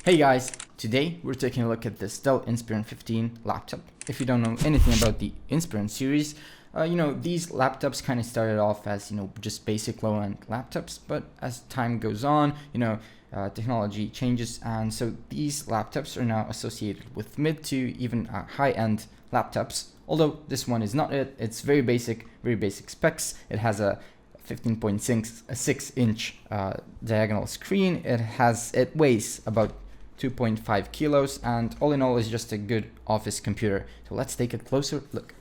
Hey guys, today we're taking a look at this Dell Inspiron 15 laptop. If you don't know anything about the Inspiron series, these laptops kind of started off as, just basic low-end laptops, but as time goes on, technology changes, and so these laptops are now associated with mid to even high-end laptops. Although this one is not it, it's very basic specs. It has a 15.6 inch diagonal screen. It weighs about 2.5 kilos, and all in all is just a good office computer. So let's take a closer look.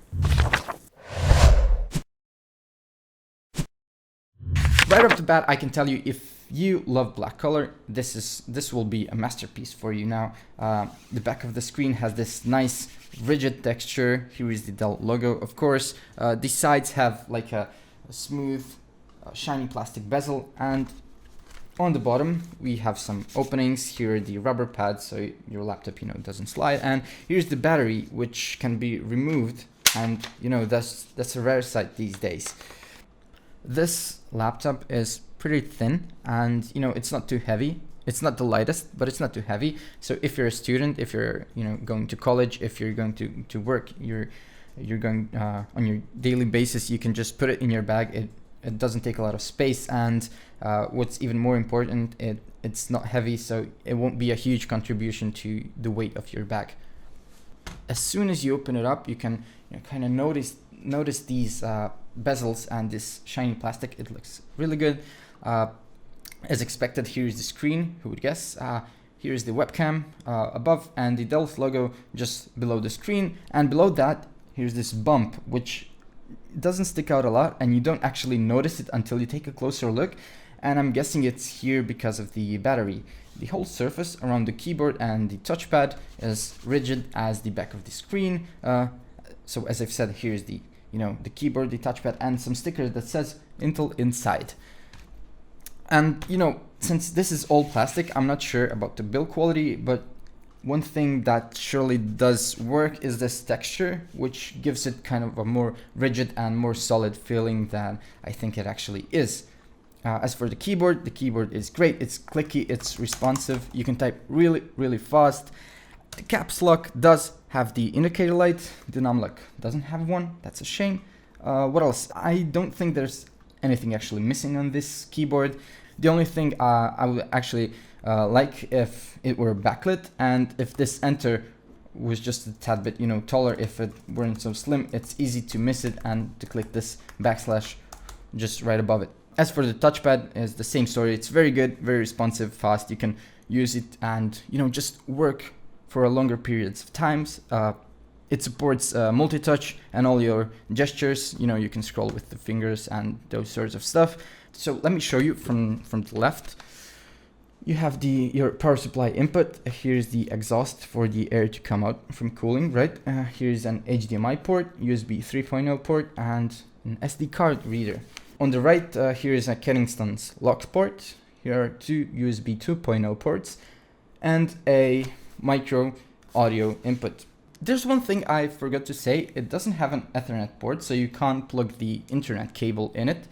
Right off the bat, I can tell you, if you love black color, this will be a masterpiece for you. Now, the back of the screen has this nice rigid texture. Here is the Dell logo, of course. The sides have like a smooth, shiny plastic bezel, and on the bottom we have some openings. Here are the rubber pads so your laptop doesn't slide, and here's the battery, which can be removed, and that's a rare sight these days. This laptop is pretty thin, and it's not too heavy. It's not the lightest, but it's not too heavy. So if you're a student, if you're going to college, if you're going to work, you're going on your daily basis, you can just put it in your bag. It doesn't take a lot of space, and what's even more important, it's not heavy, so it won't be a huge contribution to the weight of your bag. As soon as you open it up, you can kind of notice these bezels and this shiny plastic. It looks really good. As expected, here is the screen. Who would guess? Here is the webcam above, and the Dell logo just below the screen, and below that here's this bump, which doesn't stick out a lot, and you don't actually notice it until you take a closer look, and I'm guessing it's here because of the battery. The whole surface around the keyboard and the touchpad is rigid as the back of the screen. So as I've said, here's the the keyboard, the touchpad, and some stickers that says Intel inside. And since this is all plastic, I'm not sure about the build quality, but one thing that surely does work is this texture, which gives it kind of a more rigid and more solid feeling than I think it actually is. As for the keyboard is great. It's clicky, it's responsive. You can type really fast. The caps lock does have the indicator light. The num lock doesn't have one. That's a shame. What else? I don't think there's anything actually missing on this keyboard. The only thing I would actually like if it were backlit, and if this enter was just a tad bit taller. If it weren't so slim, it's easy to miss it and to click this backslash just right above it. As for the touchpad, is the same story. It's very good, very responsive, fast. You can use it and just work for a longer periods of times. It supports multi-touch and all your gestures. You can scroll with the fingers and those sorts of stuff. So let me show you from the left. You have your power supply input. Here's the exhaust for the air to come out from cooling, right? Here's an HDMI port, USB 3.0 port, and an SD card reader. On the right, here is a Kennington's lock port. Here are two USB 2.0 ports and a micro audio input. There's one thing I forgot to say. It doesn't have an Ethernet port, so you can't plug the internet cable in it.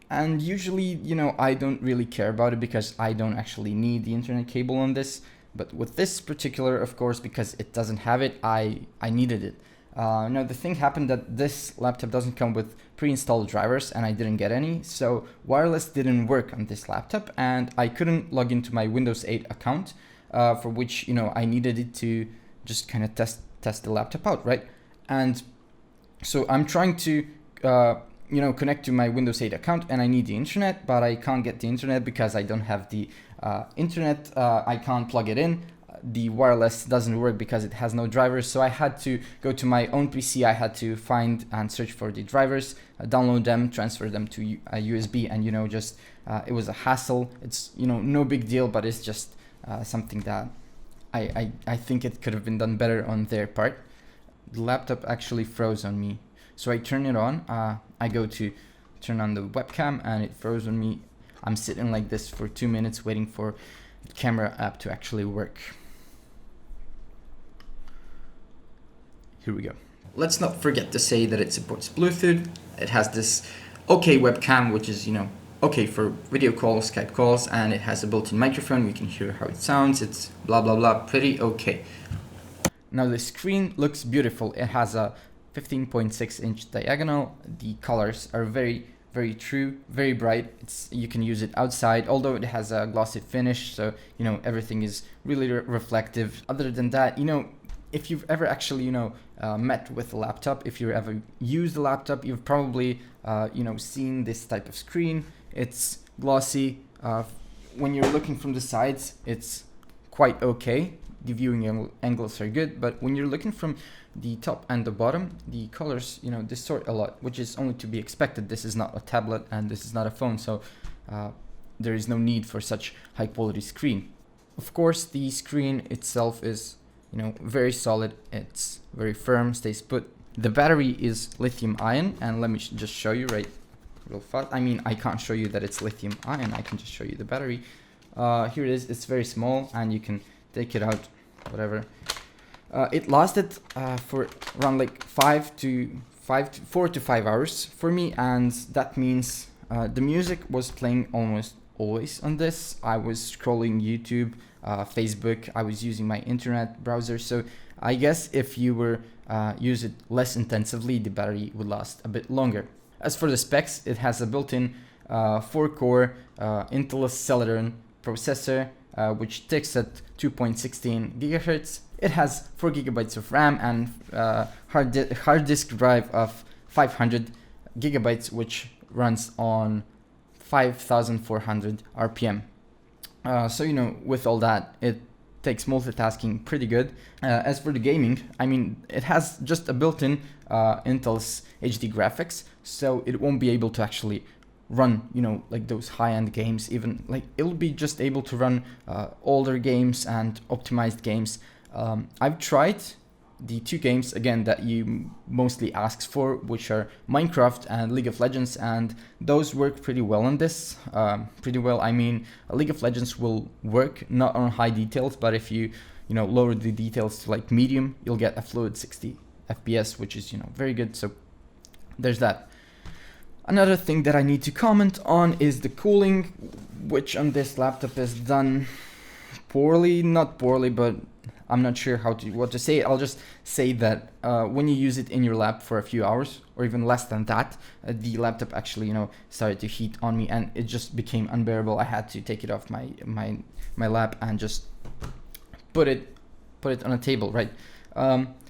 And usually, I don't really care about it because I don't actually need the internet cable on this. But with this particular, of course, because it doesn't have it, I needed it. Now, the thing happened that this laptop doesn't come with pre-installed drivers, and I didn't get any. So wireless didn't work on this laptop, and I couldn't log into my Windows 8 account, for which, I needed it to just kind of test the laptop out, right? And so I'm trying to connect to my Windows 8 account, and I need the internet, but I can't get the internet because I don't have the internet. I can't plug it in. The wireless doesn't work because it has no drivers, so I had to go to my own PC. I had to find and search for the drivers, download them, transfer them to a USB, and it was a hassle. It's no big deal, but it's just something that I think it could have been done better on their part. The laptop actually froze on me. So I turn it on, I go to turn on the webcam, and it froze on me. I'm sitting like this for 2 minutes waiting for the camera app to actually work. Here we go. Let's not forget to say that it supports Bluetooth. It has this OK webcam, which is, okay for video calls, Skype calls, and it has a built-in microphone. We can hear how it sounds. It's blah blah blah, pretty okay. Now the screen looks beautiful. It has a 15.6-inch diagonal. The colors are very true, very bright. You can use it outside, although it has a glossy finish, so you know everything is really reflective. Other than that, you know, if you've ever actually met with a laptop, if you ever used a laptop, you've probably seen this type of screen. It's glossy. When you're looking from the sides, it's quite okay. The viewing angles are good, but when you're looking from the top and the bottom, the colors distort a lot, which is only to be expected. This is not a tablet and this is not a phone, so there is no need for such high quality screen. Of course, the screen itself is very solid. It's very firm, stays put. The battery is lithium ion, and let me just show you real fast. I mean, I can't show you that it's lithium ion. I can just show you the battery. Here it is. It's very small, and you can take it out, whatever. It lasted for around like 4 to 5 hours for me, and that means the music was playing almost always on this. I was scrolling YouTube, Facebook. I was using my internet browser, so I guess if you were use it less intensively, the battery would last a bit longer. As for the specs, it has a built-in 4-core Intel Celeron processor, which ticks at 2.16 gigahertz. It has 4 gigabytes of RAM and hard disk drive of 500 gigabytes, which runs on 5,400 RPM. So with all that, it takes multitasking pretty good. As for the gaming, I mean, it has just a built-in Intel's HD graphics, so it won't be able to actually run like those high-end games. Even like it'll be just able to run older games and optimized games. I've tried the 2 games again that you mostly ask for, which are Minecraft and League of Legends, and those work pretty well on this. Pretty well, I mean, League of Legends will work not on high details, but if you lower the details to like medium, you'll get a fluid 60 FPS, which is very good. So there's that. Another thing that I need to comment on is the cooling, which on this laptop is done poorly. Not poorly, but I'm not sure what to say. I'll just say that when you use it in your lap for a few hours, or even less than that, the laptop actually started to heat on me, and it just became unbearable. I had to take it off my lap and just put it on a table, right?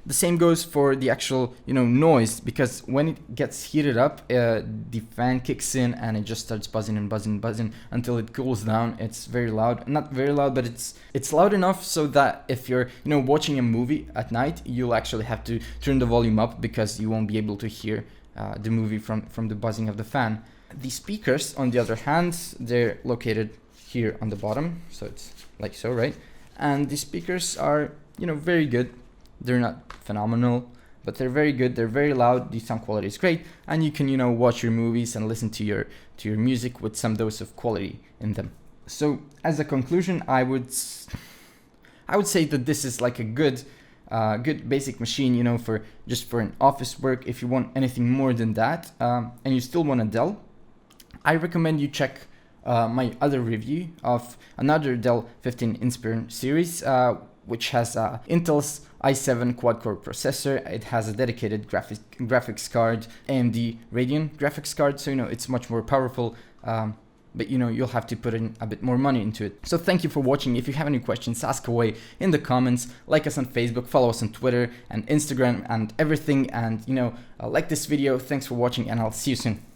The same goes for the actual noise, because when it gets heated up, the fan kicks in and it just starts buzzing and buzzing and buzzing until it cools down. It's very loud, not very loud, but it's loud enough so that if you're watching a movie at night, you'll actually have to turn the volume up because you won't be able to hear the movie from the buzzing of the fan. The speakers, on the other hand, they're located here on the bottom, so it's like so, right? And the speakers are very good. They're not phenomenal, but they're very good. They're very loud. The sound quality is great, and you can watch your movies and listen to your music with some dose of quality in them. So as a conclusion, I would say that this is like a good basic machine, for an office work. If you want anything more than that, and you still want a Dell, I recommend you check my other review of another Dell 15 Inspiron series, which has Intel's i7 quad-core processor. It has a dedicated graphics card, AMD Radeon graphics card, so it's much more powerful, but you'll have to put in a bit more money into it. So thank you for watching. If you have any questions, ask away in the comments. Like us on Facebook, follow us on Twitter and Instagram and everything, and like this video. Thanks for watching, and I'll see you soon.